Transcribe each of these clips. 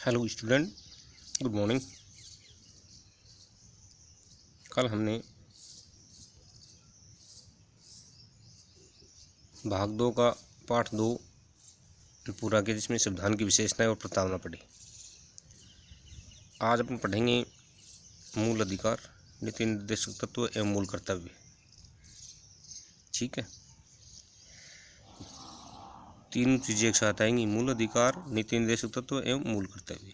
Hello student, good morning. कल हमने भाग 2 का पाठ 2 पूरा किया, जिसमें संविधान की विशेषताएं और प्रस्तावना पढ़ी। आज अपन पढ़ेंगे मूल अधिकार, नीति निर्देशक तत्व एवं मूल कर्तव्य। ठीक है, तीन चीज़ें एक साथ आएंगी: मूल अधिकार, नीति निर्देशक तत्व एवं मूल कर्तव्य,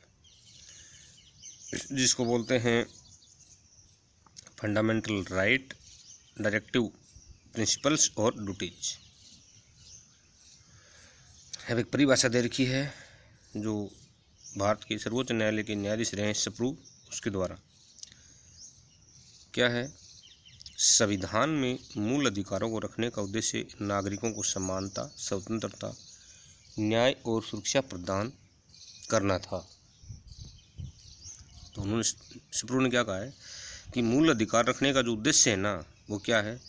जिसको बोलते हैं फंडामेंटल राइट, डायरेक्टिव प्रिंसिपल्स और ड्यूटीज। अब एक परिभाषा दे रखी है जो भारत के सर्वोच्च न्यायालय के न्यायाधीश रहे हैं सप्रू, उसके द्वारा। क्या है? संविधान में मूल अधिकारों को रखने का उद्देश्य नागरिकों को समानता, स्वतंत्रता, न्याय और सुरक्षा प्रदान करना था। तो उन्होंने, सप्रू ने क्या कहा है कि मूल अधिकार रखने का जो उद्देश्य है ना, वो क्या है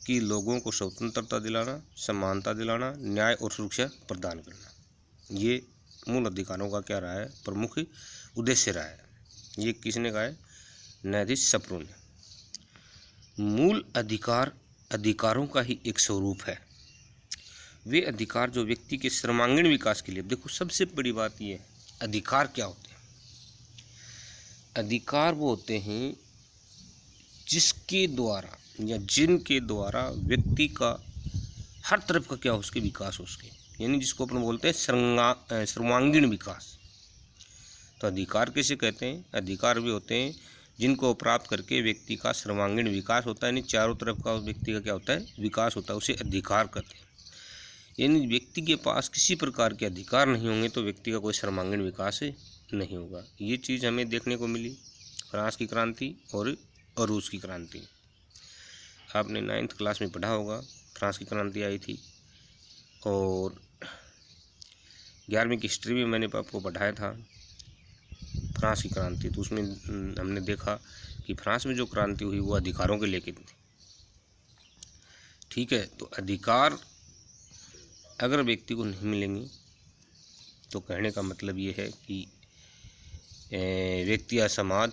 कि लोगों को स्वतंत्रता दिलाना, समानता दिलाना, न्याय और सुरक्षा प्रदान करना। ये मूल अधिकारों का क्या रहा है? प्रमुख उद्देश्य रहा है। ये किसने कहा है? न्यायाधीश सप्रू ने। मूल अधिकार अधिकारों का ही एक स्वरूप है। वे अधिकार जो व्यक्ति के सर्वांगीण विकास के लिए, देखो सबसे बड़ी बात ये है, अधिकार क्या होते हैं? अधिकार वो होते हैं जिसके द्वारा या जिनके द्वारा व्यक्ति का हर तरफ का क्या हो, उसके विकास हो, उसके, यानी जिसको अपन बोलते हैं सर्वांगीण विकास। तो अधिकार किसे कहते हैं? अधिकार भी होते हैं जिनको प्राप्त करके व्यक्ति का सर्वांगीण विकास होता है, यानी चारों तरफ का व्यक्ति का क्या होता है? विकास होता है, उसे अधिकार कहते हैं। यानी व्यक्ति के पास किसी प्रकार के अधिकार नहीं होंगे तो व्यक्ति का कोई सर्वांगीण विकास नहीं होगा। ये चीज़ हमें देखने को मिली फ्रांस की क्रांति और रूस की क्रांति। आपने 9th क्लास में पढ़ा होगा, फ्रांस की क्रांति आई थी, और 11वीं की हिस्ट्री में मैंने आपको पढ़ाया था फ्रांस की क्रांति। तो उसमें हमने देखा कि फ्रांस में जो क्रांति हुई वो अधिकारों के लेके थी। ठीक है, तो अधिकार अगर व्यक्ति को नहीं मिलेंगे तो कहने का मतलब ये है कि व्यक्ति या समाज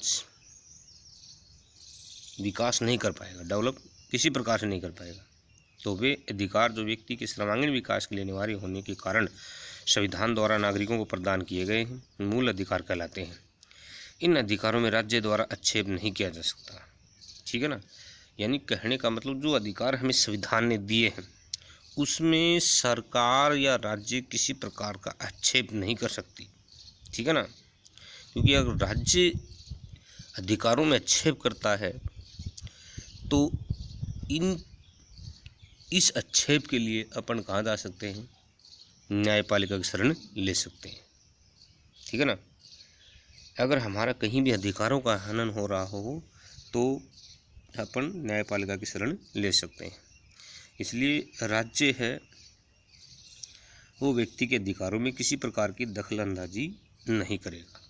विकास नहीं कर पाएगा, डेवलप किसी प्रकार से नहीं कर पाएगा। तो वे अधिकार जो व्यक्ति के सर्वांगीण विकास के लिए अनिवार्य होने के कारण संविधान द्वारा नागरिकों को प्रदान किए गए हैं, मूल अधिकार कहलाते हैं। इन अधिकारों में राज्य द्वारा आक्षेप नहीं किया जा सकता। ठीक है ना? यानी कहने का मतलब जो अधिकार हमें संविधान ने दिए हैं उसमें सरकार या राज्य किसी प्रकार का आक्षेप नहीं कर सकती। ठीक है ना? क्योंकि अगर राज्य अधिकारों में आक्षेप करता है तो इस आक्षेप के लिए अपन कहाँ जा सकते हैं? न्यायपालिका की शरण ले सकते हैं। ठीक है ना? अगर हमारा कहीं भी अधिकारों का हनन हो रहा हो तो अपन न्यायपालिका की शरण ले सकते हैं। इसलिए राज्य है वो व्यक्ति के अधिकारों में किसी प्रकार की दखलंदाजी नहीं करेगा।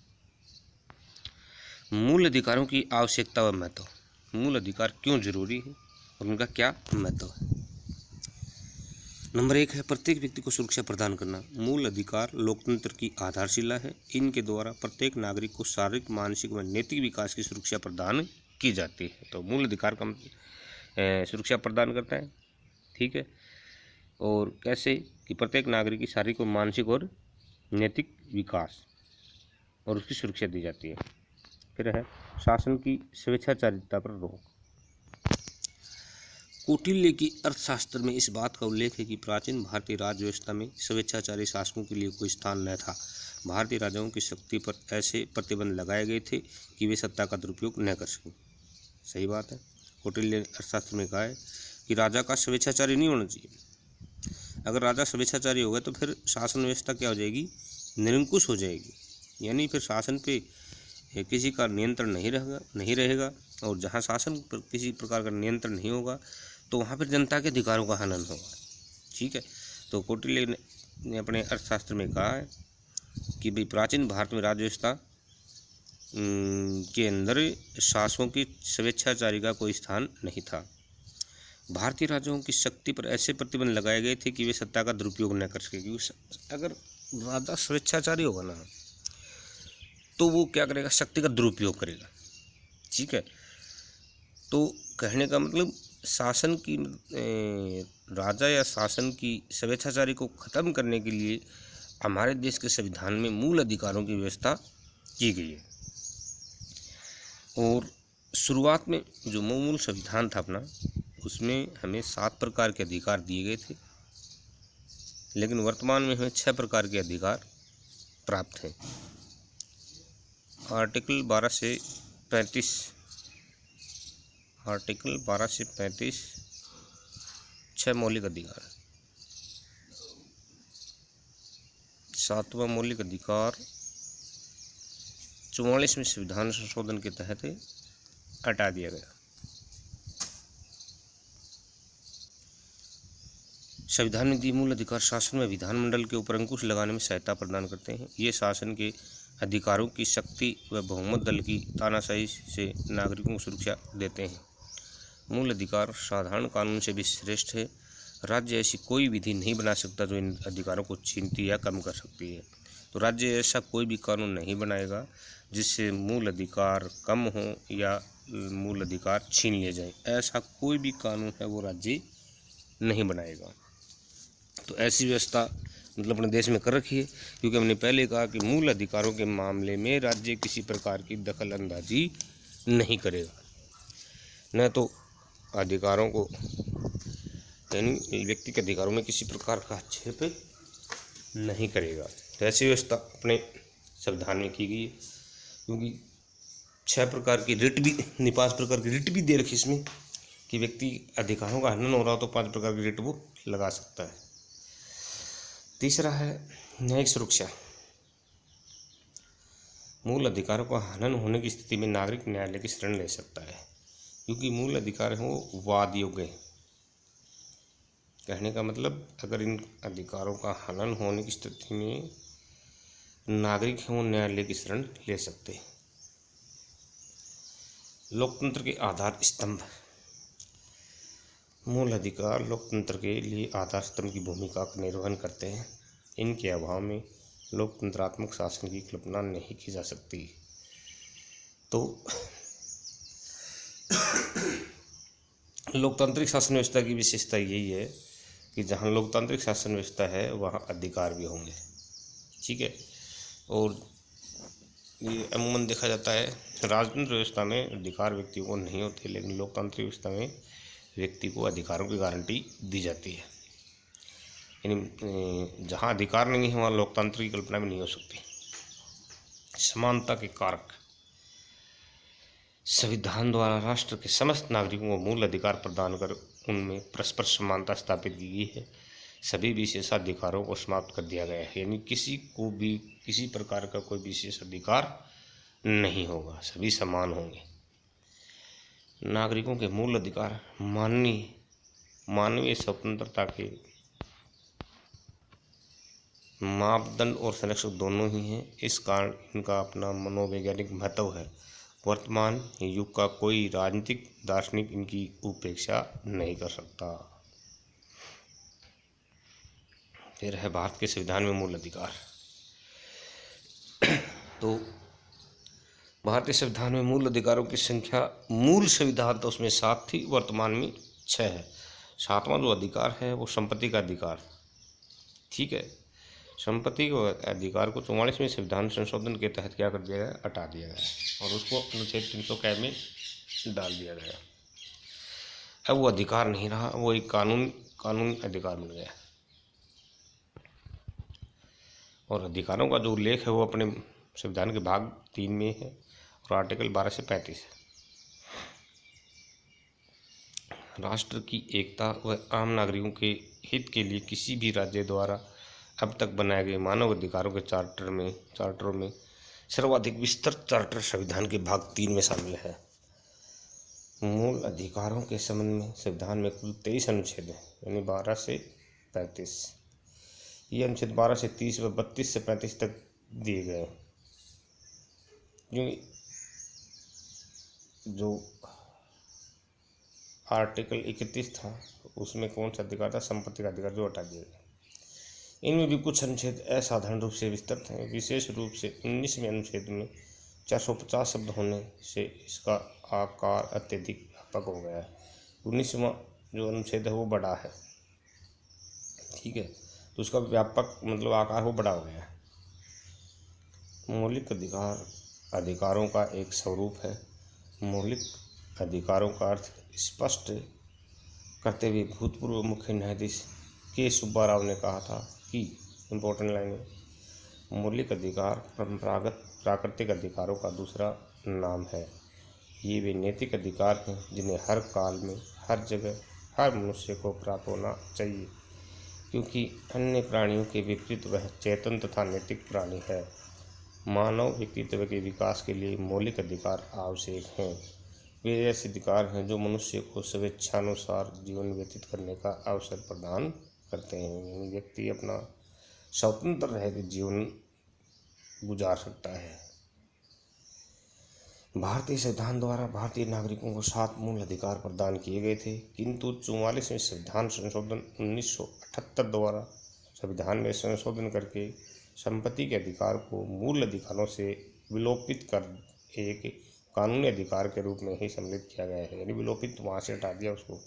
मूल अधिकारों की आवश्यकता व महत्व। मूल अधिकार क्यों जरूरी है और उनका क्या महत्व है? नंबर 1 है प्रत्येक व्यक्ति को सुरक्षा प्रदान करना। मूल अधिकार लोकतंत्र की आधारशिला है। इनके द्वारा प्रत्येक नागरिक को शारीरिक, मानसिक व नैतिक विकास की सुरक्षा प्रदान की जाती है। तो मूल अधिकार का सुरक्षा प्रदान करता है। ठीक है, और कैसे कि प्रत्येक नागरिक की शारीरिक व मानसिक और नैतिक विकास और उसकी सुरक्षा दी जाती है। फिर है शासन की स्वेच्छाचारिता पर रोक। कौटिल्य की अर्थशास्त्र में इस बात का उल्लेख है कि प्राचीन भारतीय राज्य व्यवस्था में स्वेच्छाचारी शासकों के लिए कोई स्थान न था। भारतीय राजाओं की शक्ति पर ऐसे प्रतिबंध लगाए गए थे कि वे सत्ता का दुरुपयोग न कर सकें। सही बात है। कौटिल्य अर्थशास्त्र में कहा है कि राजा का स्वेच्छाचारी नहीं होना चाहिए। अगर राजा स्वेच्छाचारी होगा तो फिर शासन व्यवस्था क्या हो जाएगी? निरंकुश हो जाएगी। यानी फिर शासन पे किसी का नियंत्रण नहीं रहेगा, और जहाँ शासन पर किसी प्रकार का नियंत्रण नहीं होगा तो वहाँ पर जनता के अधिकारों का हनन होगा। ठीक है, तो कौटिल्य ने अपने अर्थशास्त्र में कहा है कि भाई प्राचीन भारत में राज्य व्यवस्था के अंदर शासकों की स्वेच्छाचारी का कोई स्थान नहीं था। भारतीय राजाओं की शक्ति पर ऐसे प्रतिबंध लगाए गए थे कि वे सत्ता का दुरुपयोग न कर सके। क्योंकि अगर राजा स्वेच्छाचारी होगा ना तो वो क्या करेगा, शक्ति का दुरुपयोग करेगा। ठीक है, तो कहने का मतलब शासन की राजा या शासन की स्वेच्छाचारी को ख़त्म करने के लिए हमारे देश के संविधान में मूल अधिकारों की व्यवस्था की गई है। और शुरुआत में जो मूल संविधान था अपना, उसमें हमें 7 प्रकार के अधिकार दिए गए थे, लेकिन वर्तमान में हमें 6 प्रकार के अधिकार प्राप्त हैं। आर्टिकल 12 से 35 6 मौलिक अधिकार। 7वां मौलिक अधिकार 44वें संविधान संशोधन के तहत हटा दिया गया। संविधान में दिए मूल अधिकार शासन में विधानमंडल के ऊपर अंकुश लगाने में सहायता प्रदान करते हैं। ये शासन के अधिकारों की शक्ति व बहुमत दल की तानाशाही से नागरिकों को सुरक्षा देते हैं। मूल अधिकार साधारण कानून से भी श्रेष्ठ है। राज्य ऐसी कोई विधि नहीं बना सकता जो इन अधिकारों को छीनती या कम कर सकती है। तो राज्य ऐसा कोई भी कानून नहीं बनाएगा जिससे मूल अधिकार कम हो या मूल अधिकार छीन लिए जाए। ऐसा कोई भी कानून है वो राज्य नहीं बनाएगा। तो ऐसी व्यवस्था मतलब अपने देश में कर रखी है, क्योंकि हमने पहले कहा कि मूल अधिकारों के मामले में राज्य किसी प्रकार की दखल अंदाजी नहीं करेगा, न तो अधिकारों को यानी व्यक्ति के अधिकारों में किसी प्रकार का हस्तक्षेप नहीं करेगा। तो ऐसी व्यवस्था अपने संविधान में की गई है, क्योंकि 6 प्रकार की रिट भी 5 प्रकार की रिट भी दे रखी इसमें कि व्यक्ति अधिकारों का हनन हो रहा हो तो 5 प्रकार की रिट वो लगा सकता है। तीसरा है न्यायिक सुरक्षा। मूल अधिकारों का हनन होने की स्थिति में नागरिक न्यायालय की शरण ले सकता है, क्योंकि मूल अधिकार है वो वाद योग्य है। कहने का मतलब अगर इन अधिकारों का हनन होने की स्थिति में नागरिक हैं वो न्यायालय की शरण ले सकते हैं। लोकतंत्र के आधार स्तंभ। मूल अधिकार लोकतंत्र के लिए आधार स्तंभ की भूमिका का निर्वहन करते हैं। इनके अभाव में लोकतंत्रात्मक शासन की कल्पना नहीं की जा सकती। तो लोकतांत्रिक शासन व्यवस्था की विशेषता यही है कि जहाँ लोकतांत्रिक शासन व्यवस्था है वहाँ अधिकार भी होंगे। ठीक है, और ये अमूमन देखा जाता है राजतंत्र व्यवस्था में अधिकार व्यक्तियों को नहीं होते, लेकिन लोकतांत्रिक व्यवस्था में व्यक्ति को अधिकारों की गारंटी दी जाती है। यानी जहाँ अधिकार नहीं है वहाँ लोकतंत्र की कल्पना भी नहीं हो सकती। समानता के कारक। संविधान द्वारा राष्ट्र के समस्त नागरिकों को मूल अधिकार प्रदान कर उनमें परस्पर समानता स्थापित की गई है। सभी विशेषाधिकारों को समाप्त कर दिया गया है, यानी किसी को भी किसी प्रकार का कोई विशेष अधिकार नहीं होगा, सभी समान होंगे। नागरिकों के मूल अधिकार मानवीय स्वतंत्रता के मापदंड और संरक्षक दोनों ही हैं। इस कारण इनका अपना मनोवैज्ञानिक महत्व है। वर्तमान युग का कोई राजनीतिक दार्शनिक इनकी उपेक्षा नहीं कर सकता। फिर है भारत के संविधान में मूल अधिकार। तो भारतीय संविधान में मूल अधिकारों की संख्या मूल संविधान तो उसमें 7 थी, वर्तमान में 6 है। 7वां जो अधिकार है वो संपत्ति का अधिकार। ठीक है, संपत्ति के अधिकार को 44वें संविधान संशोधन के तहत क्या कर दिया गया, हटा दिया गया और उसको अनुच्छेद 300 में डाल दिया गया। अब वो अधिकार नहीं रहा, वो एक कानून अधिकार बन गया। और अधिकारों का जो उल्लेख है वो अपने संविधान के भाग 3 में है और आर्टिकल 12 से 35 है। राष्ट्र की एकता व आम नागरिकों के हित के लिए किसी भी राज्य द्वारा अब तक बनाए गए मानव अधिकारों के चार्टरों में सर्वाधिक विस्तृत चार्टर संविधान के भाग 3 में शामिल है। मूल अधिकारों के संबंध में संविधान में कुल 23 अनुच्छेद हैं, यानी 12 से 35। ये अनुच्छेद 12 से 30 व 32 से 35 तक दिए गए हैं। जो आर्टिकल 31 था उसमें कौन सा अधिकार था, संपत्ति का अधिकार, जो हटा दिया गया। इनमें भी कुछ अनुच्छेद असाधारण रूप से विस्तृत हैं। विशेष रूप से 19वें अनुच्छेद में 450 शब्द होने से इसका आकार अत्यधिक व्यापक हो गया है। 19वां जो अनुच्छेद है वो बड़ा है, ठीक है, तो उसका व्यापक मतलब आकार वो बड़ा हो गया है। मौलिक अधिकारों का एक स्वरूप है। मौलिक अधिकारों का अर्थ स्पष्ट करते हुए भूतपूर्व मुख्य न्यायाधीश के सुब्बा राव ने कहा था कि, इम्पोर्टेंट लाइन है, मौलिक अधिकार परंपरागत प्राकृतिक अधिकारों का दूसरा नाम है। ये वे नैतिक अधिकार हैं जिन्हें हर काल में, हर जगह, हर मनुष्य को प्राप्त होना चाहिए, क्योंकि अन्य प्राणियों के विपरीत वह चेतन तथा नैतिक प्राणी है। मानव व्यक्तित्व के विकास के लिए मौलिक अधिकार आवश्यक हैं। वे ऐसे अधिकार हैं जो मनुष्य को स्वेच्छानुसार जीवन व्यतीत करने का अवसर प्रदान करते हैं, यानी व्यक्ति अपना स्वतंत्र रह के जीवन गुजार सकता है। भारतीय संविधान द्वारा भारतीय नागरिकों को 7 मूल अधिकार प्रदान किए गए थे, किंतु 44वें संविधान संशोधन 1978 द्वारा संविधान में संशोधन करके संपत्ति के अधिकार को मूल अधिकारों से विलोपित कर एक कानूनी अधिकार के रूप में ही सम्मिलित किया गया है, यानी विलोपित वहाँ से हटा दिया उसको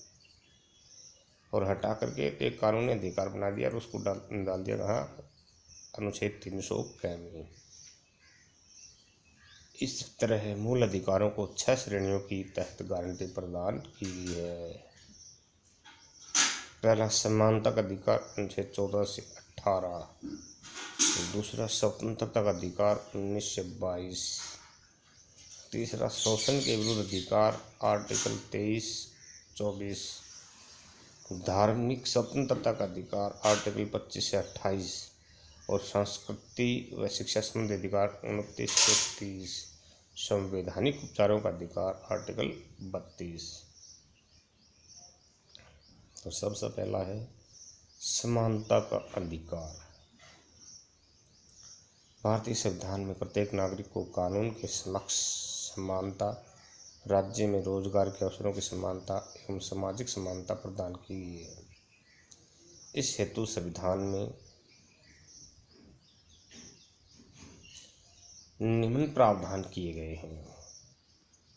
और हटा करके एक कानूनी अधिकार बना दिया और उसको डाल दिया कहाँ, अनुच्छेद 300 में। इस तरह मूल अधिकारों को 6 श्रेणियों की तहत गारंटी प्रदान की गई है। पहला, समानता का अधिकार अनुच्छेद 14 से 18। दूसरा, स्वतंत्रता का अधिकार 19 से 22। तीसरा, शोषण के विरुद्ध अधिकार आर्टिकल 23-24। धार्मिक स्वतंत्रता का अधिकार आर्टिकल 25 से 28 और संस्कृति व शिक्षा संबंधी अधिकार 29 से 30। संवैधानिक उपचारों का अधिकार आर्टिकल 32। तो सबसे पहला है समानता का अधिकार। भारतीय संविधान में प्रत्येक नागरिक को कानून के समक्ष समानता, राज्य में रोजगार के अवसरों की समानता एवं सामाजिक समानता प्रदान की गई है। इस हेतु संविधान में निम्न प्रावधान किए गए हैं।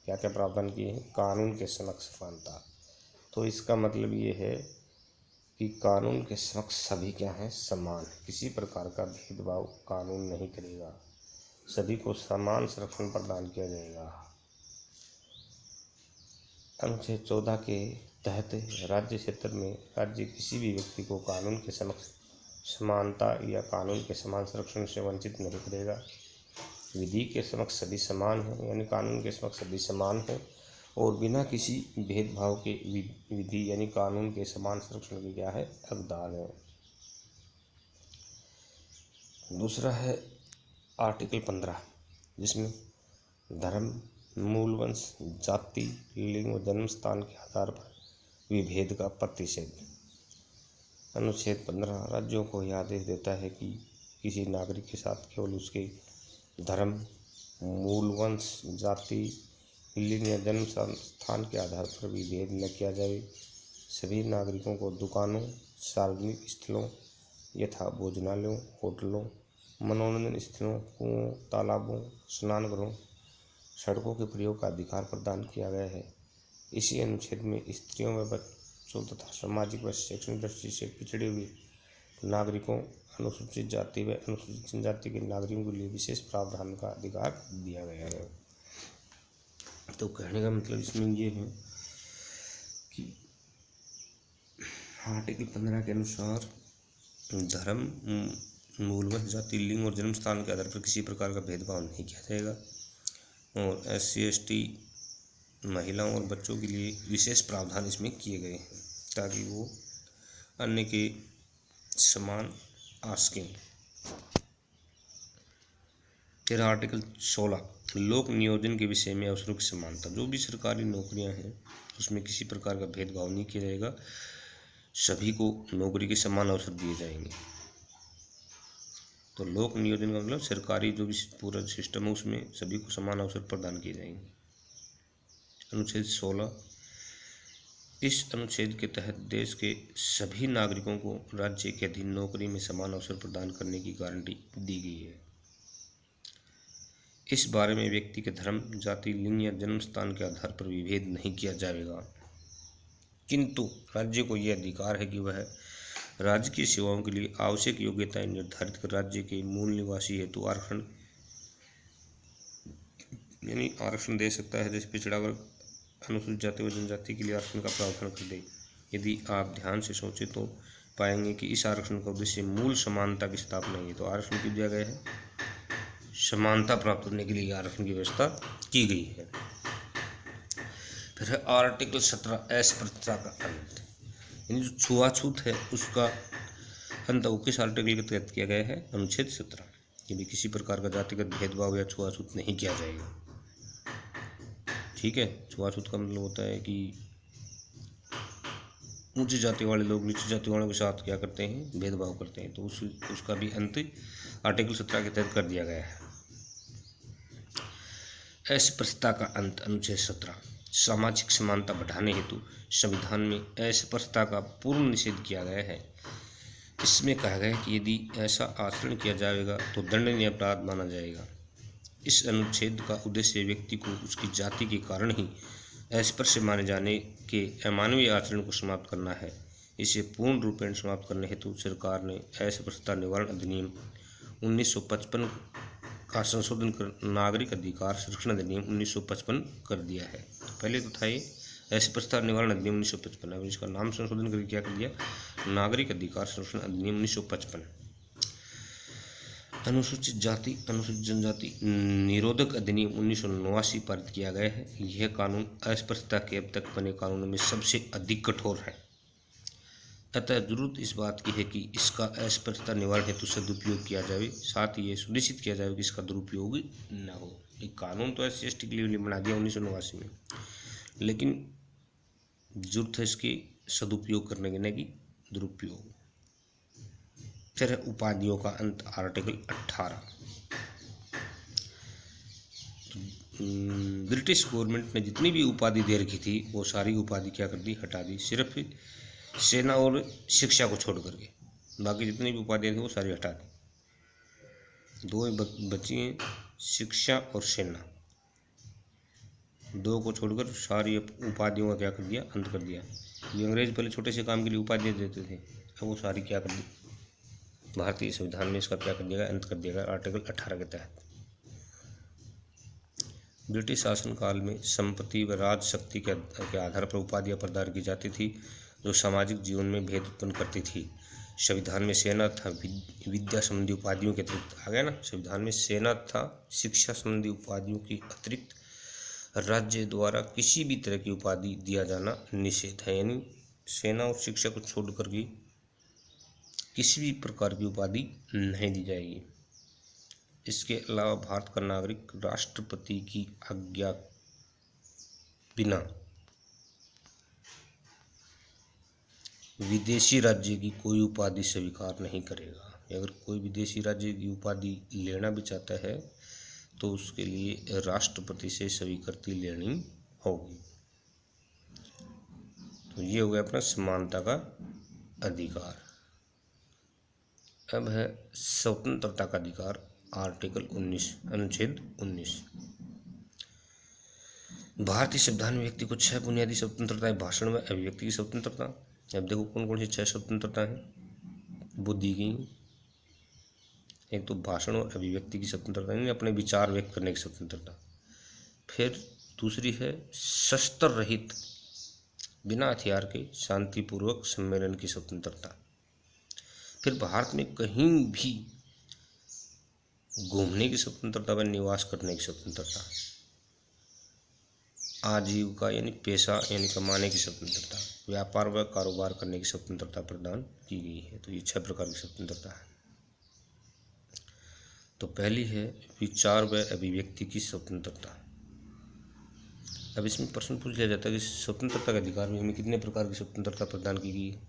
क्या क्या प्रावधान किए हैं? कानून के समक्ष समानता, तो इसका मतलब ये है कि कानून के समक्ष सभी क्या हैं, समान। किसी प्रकार का भेदभाव कानून नहीं करेगा, सभी को समान संरक्षण प्रदान किया जाएगा। अनुच्छेद 14 के तहत राज्य क्षेत्र में राज्य किसी भी व्यक्ति को कानून के समक्ष समानता या कानून के समान संरक्षण से वंचित नहीं करेगा। विधि के समक्ष सभी समान हैं, यानी कानून के समक्ष सभी समान हैं और बिना किसी भेदभाव के विधि यानी कानून के समान संरक्षण के क्या है, हकदार है। दूसरा है आर्टिकल 15, जिसमें धर्म, मूल वंश, जाति, लिंग व जन्म स्थान के आधार पर विभेद का प्रतिषेध। अनुच्छेद 15 राज्यों को यह आदेश देता है कि किसी नागरिक के साथ केवल उसके धर्म, मूल वंश, जाति, लिंग या जन्म स्थान के आधार पर विभेद न किया जाए। सभी नागरिकों को दुकानों, सार्वजनिक स्थलों यथा भोजनालयों, होटलों, मनोरंजन स्थलों, कुओं, तालाबों, स्नान घरों, सड़कों के प्रयोग का अधिकार प्रदान किया गया है। इसी अनुच्छेद में स्त्रियों व बच्चों तथा सामाजिक व शैक्षणिक दृष्टि से पिछड़े हुए नागरिकों, अनुसूचित जाति व अनुसूचित जनजाति के नागरिकों के लिए विशेष प्रावधान का अधिकार दिया गया है। तो कहने का मतलब इसमें ये है कि आर्टिकल 15 के अनुसार धर्म, मूलवंश, जाति, लिंग और जन्म स्थान के आधार पर किसी प्रकार का भेदभाव नहीं किया जाएगा और SC, ST, महिलाओं और बच्चों के लिए विशेष प्रावधान इसमें किए गए हैं ताकि वो अन्य के समान आ सकें। फिर आर्टिकल 16 लोक नियोजन के विषय में अवसरों की समानता। जो भी सरकारी नौकरियां हैं उसमें किसी प्रकार का भेदभाव नहीं किया जाएगा, सभी को नौकरी के समान अवसर दिए जाएंगे। तो लोक नियोजन का मतलब सरकारी जो भी पूरा सिस्टम है उसमें सभी को समान अवसर प्रदान किए जाएंगे। अनुच्छेद 16, इस अनुच्छेद के तहत देश के सभी नागरिकों को राज्य के अधीन नौकरी में समान अवसर प्रदान करने की गारंटी दी गई है। इस बारे में व्यक्ति के धर्म, जाति, लिंग या जन्म स्थान के आधार पर विभेद नहीं किया जाएगा, किंतु राज्य को यह अधिकार है कि वह राज्य की सेवाओं के लिए आवश्यक योग्यताएं निर्धारित कर राज्य के मूल निवासी हेतु आरक्षण यानी आरक्षण दे सकता है। जैसे पिछड़ा वर्ग, अनुसूचित जाति व जनजाति के लिए आरक्षण का प्रावधान कर दे। यदि आप ध्यान से सोचें तो पाएंगे कि इस आरक्षण का उद्देश्य मूल समानता की स्थापना है। तो आरक्षण क्यों दिया गया है? समानता प्राप्त करने के लिए आरक्षण की व्यवस्था की गई है। फिर है आर्टिकल 17 अस्पृश्यता का अंत, यानी जो छुआछूत है उसका अंत वो किस आर्टिकल के तहत किया गया है? अनुच्छेद 17। यदि किसी प्रकार का जातिगत भेदभाव या छुआछूत नहीं किया जाएगा। ठीक है, छुआछूत का मतलब होता है कि ऊंची जाति वाले लोग नीची जाति वालों के साथ क्या करते हैं? भेदभाव करते हैं। तो उसका भी अंत आर्टिकल 17 के तहत कर दिया गया है। अस्पृश्यता का अंत, अनुच्छेद 17। सामाजिक समानता बढ़ाने हेतु संविधान में अस्पृश्यता का पूर्ण निषेध किया गया है। इसमें कहा गया है कि यदि ऐसा आचरण किया जाएगा तो दंडनीय अपराध माना जाएगा। इस अनुच्छेद का उद्देश्य व्यक्ति को उसकी जाति के कारण ही अस्पृश्य माने जाने के अमानवीय आचरण को समाप्त करना है। इसे पूर्ण रूपेण समाप्त करने हेतु सरकार ने अस्पृश्यता निवारण अधिनियम 1955 का संशोधन कर नागरिक अधिकार संरक्षण अधिनियम 1955 कर दिया है। तो पहले तो था ये अस्पृश्यता निवारण अधिनियम 1955, अब इसका नाम संशोधन करके क्या कर दिया? नागरिक अधिकार संरक्षण अधिनियम 1955। अनुसूचित जाति अनुसूचित जनजाति निरोधक अधिनियम 1989 पारित किया गया है। यह कानून अस्पृश्यता के अब तक बने कानूनों में सबसे अधिक कठोर है। अतः जरूरत इस बात की है कि इसका अस्पृश्यता निवारण हेतु सदुपयोग किया जाए, साथ ही ये सुनिश्चित किया जाए कि इसका दुरुपयोग न हो। एक कानून तो SC/ST के लिए बना दिया 1989 में, लेकिन जरूरत है इसके सदुपयोग करने के, न कि दुरुपयोग। फिर है उपाधियों का अंत, आर्टिकल 18। ब्रिटिश गवर्नमेंट ने जितनी भी उपाधि दे रखी थी वो सारी उपाधि क्या कर दी? हटा दी। सिर्फ सेना और शिक्षा को छोड़ करके बाकी जितनी भी उपाधियाँ थी वो सारी हटा दी। दो बची हैं, शिक्षा और सेना। दो को छोड़कर सारी उपाधियों का क्या कर दिया? अंत कर दिया। ये अंग्रेज पहले छोटे से काम के लिए उपाधियाँ देते थे, अब वो सारी क्या कर दी? भारतीय संविधान में इसका क्या कर दिया गया? अंत कर दिया गया आर्टिकल 18 के तहत। ब्रिटिश शासनकाल में संपत्ति व राज शक्ति के आधार पर उपाधियाँ प्रदान की जाती थी जो सामाजिक जीवन में भेद उत्पन्न करती थी। संविधान में सेना था, विद्या संबंधी उपाधियों के अतिरिक्त आ गया ना, संविधान में सेना था, शिक्षा संबंधी उपाधियों के अतिरिक्त राज्य द्वारा किसी भी तरह की उपाधि दिया जाना निषेध है। यानी सेना और शिक्षा को छोड़ करके किसी भी प्रकार की उपाधि नहीं दी जाएगी। इसके अलावा भारत का नागरिक राष्ट्रपति की आज्ञा बिना विदेशी राज्य की कोई उपाधि स्वीकार नहीं करेगा। अगर कोई विदेशी राज्य की उपाधि लेना भी चाहता है तो उसके लिए राष्ट्रपति से स्वीकृति लेनी होगी। तो ये हो गया अपना समानता का अधिकार। अब है स्वतंत्रता का अधिकार, आर्टिकल 19, अनुच्छेद 19। भारतीय संविधान में व्यक्ति को 6 बुनियादी स्वतंत्रताएं, भाषण व अभिव्यक्ति की स्वतंत्रता। अब देखो कौन कौन सी 6 स्वतंत्रता हैं वो दी गई। एक तो भाषण और अभिव्यक्ति की स्वतंत्रता, यानी अपने विचार व्यक्त करने की स्वतंत्रता। फिर दूसरी है शस्त्र रहित बिना हथियार के शांतिपूर्वक सम्मेलन की स्वतंत्रता। फिर भारत में कहीं भी घूमने की स्वतंत्रता व निवास करने की स्वतंत्रता। आजीविका यानी पेशा यानी कमाने की स्वतंत्रता। व्यापार व कारोबार करने की स्वतंत्रता प्रदान की गई है। तो ये 6 प्रकार की स्वतंत्रता है। तो पहली है विचार व अभिव्यक्ति की स्वतंत्रता। अब इसमें प्रश्न पूछ लिया जाता है कि स्वतंत्रता के अधिकार में हमें कितने प्रकार की स्वतंत्रता प्रदान की गई है?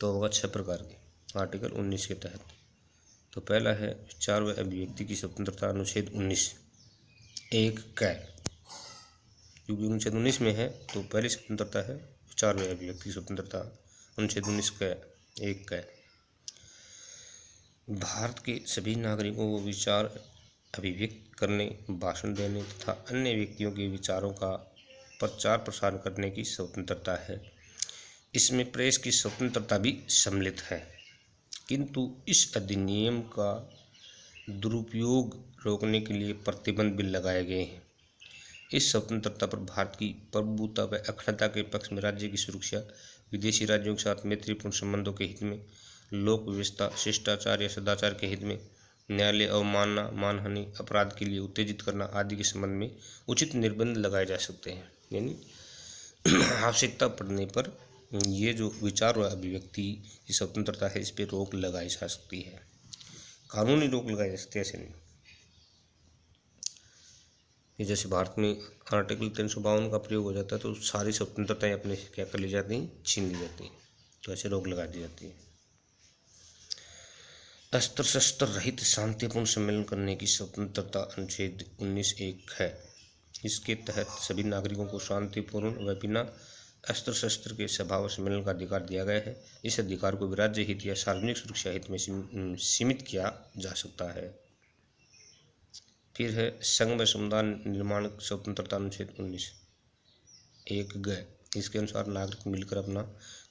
तो होगा 6 प्रकार की, आर्टिकल 19 के तहत। तो पहला है विचार व अभिव्यक्ति की स्वतंत्रता, अनुच्छेद 19 1 क, क्योंकि अनुच्छेद 19 में है तो पहली स्वतंत्रता है विचार व अभिव्यक्ति की स्वतंत्रता, अनुच्छेद 19 क 1 क। भारत के सभी नागरिकों को विचार अभिव्यक्त करने, भाषण देने तथा अन्य व्यक्तियों के विचारों का प्रचार प्रसार करने की स्वतंत्रता है। इसमें प्रेस की स्वतंत्रता भी सम्मिलित है, किंतु इस अधिनियम का दुरुपयोग रोकने के लिए प्रतिबंध भी लगाए गए हैं। इस स्वतंत्रता पर भारत की प्रभुता व अखंडता के पक्ष में राज्य की सुरक्षा, विदेशी राज्यों के साथ मैत्रीपूर्ण संबंधों के हित में, लोक व्यवस्था, शिष्टाचार या सदाचार के हित में, न्यायालय अवमानना, मानहानि, अपराध के लिए उत्तेजित करना आदि के संबंध में उचित निर्बंध लगाए जा सकते हैं। यानी आवश्यकता पड़ने पर ये जो विचार व अभिव्यक्ति की स्वतंत्रता है, इस पर रोक लगाई जा सकती है। कानूनी रोक लगाई जा सकती है, ऐसे नहीं। जैसे भारत में आर्टिकल 352 का प्रयोग हो जाता है तो सारी स्वतंत्रताएं अपने क्या कर ली जाती हैं, छीन ली जाती हैं, तो ऐसे रोक लगा दी जाती है। अस्त्र शस्त्र रहित शांतिपूर्ण सम्मेलन करने की स्वतंत्रता अनुच्छेद 19(1) है। इसके तहत सभी नागरिकों को शांतिपूर्ण व बिना अस्त्र शस्त्र के सभा व सम्मेलन का अधिकार दिया गया है। इस अधिकार को राज्य हित या सार्वजनिक सुरक्षा हित में सीमित किया जा सकता है। फिर है संघ व समुदाय निर्माण स्वतंत्रता अनुच्छेद 19(1) ग। इसके अनुसार नागरिक मिलकर अपना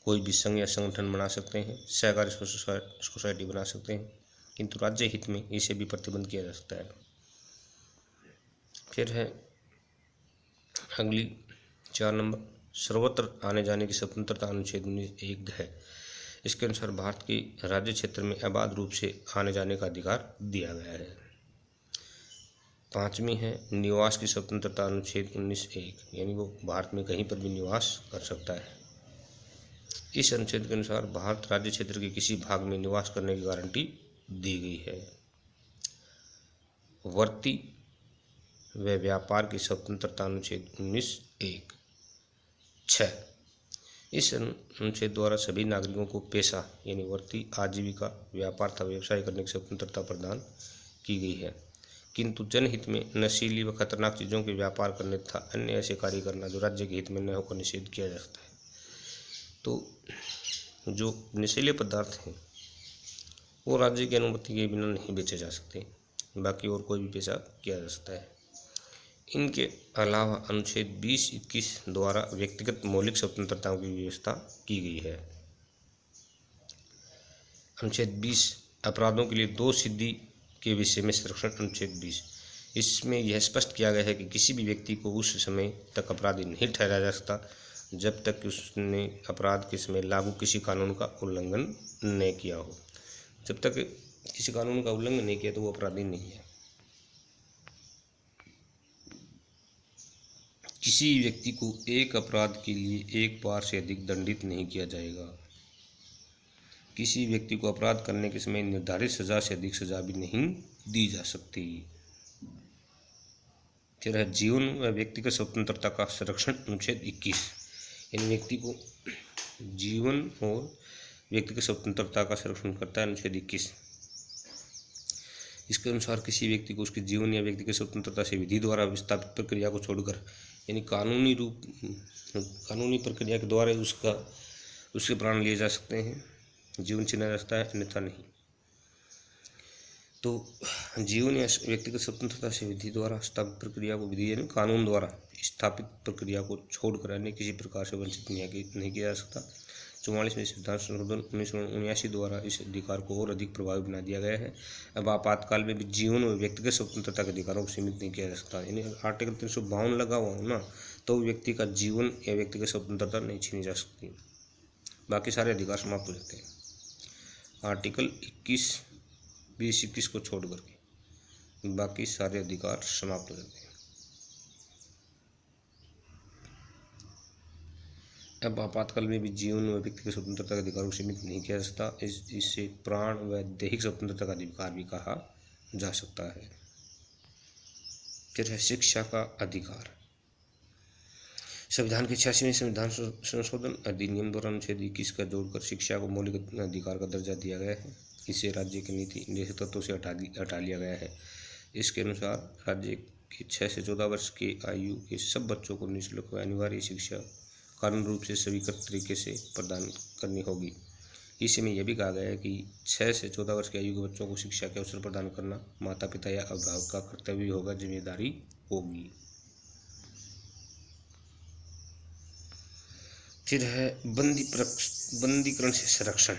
कोई भी संघ या संगठन बना सकते हैं, सहकारी सोसाइटी बना सकते हैं, किंतु राज्य हित में इसे भी प्रतिबंध किया जा सकता है। फिर है अगली 4 नंबर, सर्वत्र आने जाने की स्वतंत्रता अनुच्छेद 19(1) है। इसके अनुसार भारत के राज्य क्षेत्र में अबाध रूप से आने जाने का अधिकार दिया गया है। 5वीं है निवास की स्वतंत्रता अनुच्छेद 19(1), यानी वो भारत में कहीं पर भी निवास कर सकता है। इस अनुच्छेद के अनुसार भारत राज्य क्षेत्र के किसी भाग में निवास करने की गारंटी दी गई है। वृत्ति व व्यापार की स्वतंत्रता अनुच्छेद 19(1)(6). इस अनुच्छेद द्वारा सभी नागरिकों को पेशा यानी वृत्ति, आजीविका, व्यापार तथा व्यवसाय करने की स्वतंत्रता प्रदान की गई है, किंतु जनहित में नशीली व खतरनाक चीज़ों के व्यापार करने तथा अन्य ऐसे कार्य करना जो राज्य के हित में न होकर निषेध किया जा सकता है। तो जो नशीले पदार्थ हैं वो राज्य की अनुमति के बिना नहीं बेचे जा सकते, बाकी और कोई भी पेशा किया जा सकता है। इनके अलावा अनुच्छेद 20-21 द्वारा व्यक्तिगत मौलिक स्वतंत्रताओं की व्यवस्था की गई है। अनुच्छेद 20 अपराधों के लिए दोष सिद्धि के विषय में संरक्षण अनुच्छेद 20। इसमें यह स्पष्ट किया गया है कि किसी भी व्यक्ति को उस समय तक अपराधी नहीं ठहराया जा सकता जब तक कि उसने अपराध के समय लागू किसी कानून का उल्लंघन नहीं किया हो। जब तक किसी कानून का उल्लंघन नहीं किया तो वो अपराधी नहीं है। किसी व्यक्ति को एक अपराध के लिए एक बार से अधिक दंडित नहीं किया जाएगा। किसी व्यक्ति को अपराध करने के समय निर्धारित सजा से अधिक सजा भी नहीं दी जा सकती। फिर है जीवन व व्यक्तिगत स्वतंत्रता का संरक्षण अनुच्छेद 21, यानी व्यक्ति को जीवन और व्यक्तिगत स्वतंत्रता का संरक्षण करता है अनुच्छेद 21। इसके अनुसार किसी व्यक्ति को उसके जीवन या व्यक्तिगत स्वतंत्रता से विधि द्वारा विस्थापित प्रक्रिया को छोड़कर यानी कानूनी प्रक्रिया के द्वारा उसके प्राण लिए जा सकते हैं, जीवन छीना जा सकता है, अन्यथा नहीं। तो जीवन या व्यक्तिगत स्वतंत्रता से विधि द्वारा स्थापित प्रक्रिया को विधि यानी कानून द्वारा स्थापित प्रक्रिया को छोड़कर अन्य किसी प्रकार से वंचित नहीं किया जा सकता। 44वें संविधान संशोधन 1979 द्वारा इस अधिकार को और अधिक प्रभावी बना दिया गया है। अब आपातकाल में भी जीवन और व्यक्तिगत स्वतंत्रता के अधिकारों को सीमित नहीं किया जा सकता। यानी आर्टिकल 352 लगा हुआ हो ना तो व्यक्ति का जीवन या व्यक्तिगत स्वतंत्रता नहीं छीनी जा सकती, बाकी सारे अधिकार समाप्त हो जाते हैं। आर्टिकल 20-21 को छोड़ करके बाकी सारे अधिकार समाप्त हो जाते हैं। अब आपातकाल में भी जीवन व व्यक्तिगत स्वतंत्रता के अधिकारों को सीमित नहीं किया जा सकता। इससे प्राण व दैहिक स्वतंत्रता का अधिकार भी कहा जा सकता है। फिर है शिक्षा का अधिकार। संविधान के 86वें संविधान संशोधन अधिनियम द्वारा अनुच्छेद 21 का जोड़कर शिक्षा को मौलिक अधिकार का दर्जा दिया गया है। इसे राज्य के नीति निर्देशक तत्वों से हटा लिया गया है। इसके अनुसार राज्य के 6 से 14 वर्ष की आयु के सब बच्चों को निःशुल्क व अनिवार्य शिक्षा कानूनी रूप से स्वीकृत तरीके से प्रदान करनी होगी। इसी में यह भी कहा गया है कि 6 से 14 वर्ष की आयु के बच्चों को शिक्षा के अवसर प्रदान करना माता पिता या अभिभावक का कर्तव्य होगा, जिम्मेदारी होगी। फिर है बंदीकरण से संरक्षण।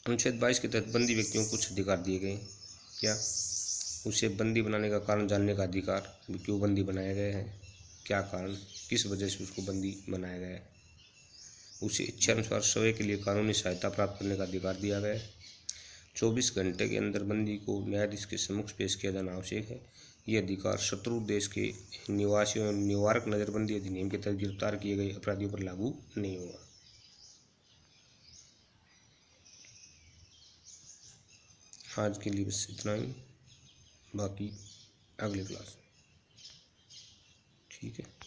अनुच्छेद 22 के तहत बंदी व्यक्तियों को कुछ अधिकार दिए गए। क्या? उसे बंदी बनाने का कारण जानने का अधिकार, क्यों बंदी बनाया गया है, क्या कारण, किस वजह से उसको बंदी बनाया गया है। उसे इच्छानुसार स्वयं के लिए कानूनी सहायता प्राप्त करने का अधिकार दिया गया है। 24 घंटे के अंदर बंदी को न्यायाधीश के समक्ष पेश किया जाना आवश्यक है। ये अधिकार शत्रु देश के निवासियों एवं निवारक नजरबंदी अधिनियम के तहत गिरफ्तार किए गए अपराधियों पर लागू नहीं होगा। आज के लिए बस इतना ही, बाकी अगली क्लास। ठीक है।